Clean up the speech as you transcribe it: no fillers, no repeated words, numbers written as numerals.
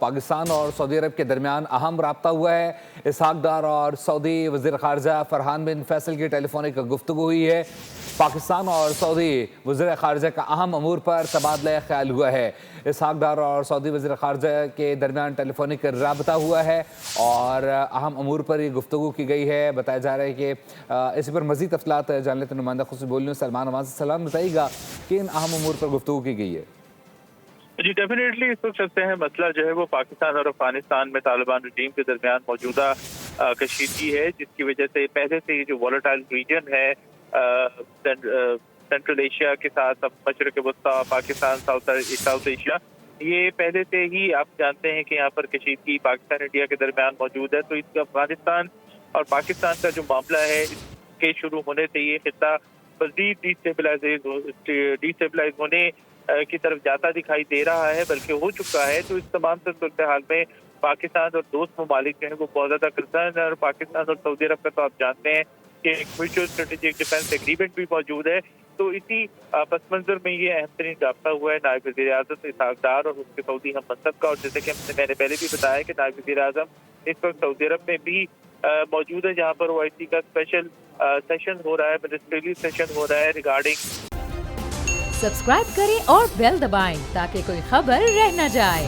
پاکستان اور سعودی عرب کے درمیان اہم رابطہ ہوا ہے۔ اسحاق ڈار اور سعودی وزیر خارجہ فرحان بن فیصل کی ٹیلی فونک گفتگو ہوئی ہے۔ پاکستان اور سعودی وزیر خارجہ کا اہم امور پر تبادلہ خیال ہوا ہے۔ اسحاق ڈار اور سعودی وزیر خارجہ کے درمیان ٹیلی فونک رابطہ ہوا ہے اور اہم امور پر یہ گفتگو کی گئی ہے۔ بتایا جا رہا ہے کہ اس پر مزید تفصیلات جان لیتے ہیں نمائندہ خصوصی بولیوں سلمان نواز۔ سلام، بتائیے گا کہ ان اہم امور پر گفتگو کی گئی ہے۔ جی ڈیفینیٹلی اس وقت چلتے ہیں مسئلہ جو ہے وہ پاکستان اور افغانستان میں طالبان رجیم کے درمیان موجودہ کشیدگی ہے، جس کی وجہ سے پہلے سے یہ جو والیٹائل ریجن ہے سینٹرل ایشیا کے ساتھ مشرق وسطیٰ پاکستان ساؤتھ ایشیا، یہ پہلے سے ہی آپ جانتے ہیں کہ یہاں پر کشیدگی پاکستان انڈیا کے درمیان موجود ہے۔ تو اس کا افغانستان اور پاکستان کا جو معاملہ ہے اس کے شروع ہونے سے یہ خطہ مزید ڈیسٹیبلائز ہونے کی طرف جاتا دکھائی دے رہا ہے، بلکہ ہو چکا ہے۔ تو اس تمام صورتحال میں پاکستان اور دوست ممالک جو ہیں وہ بہت زیادہ کنسرن ہے، اور پاکستان اور سعودی عرب کا تو آپ جانتے ہیں کہ ایک میوچل اسٹریٹجک ڈیفینس ایگریمنٹ بھی موجود ہے۔ تو اسی پس منظر میں یہ اہم ترین رابطہ ہوا ہے نائب وزیر اعظم اسحاق ڈار اور اس کے سعودی ہم منصب کا۔ اور جیسے کہ میں نے پہلے بھی بتایا کہ نائب وزیر اعظم اس وقت سعودی عرب میں بھی موجود ہے، جہاں پر OIC کا اسپیشل سیشن ہو رہا ہے، منسٹریلی سیشن ہو رہا ہے ریگارڈنگ۔ سبسکرائب کریں اور بیل دبائیں تاکہ کوئی خبر رہ نہ جائے۔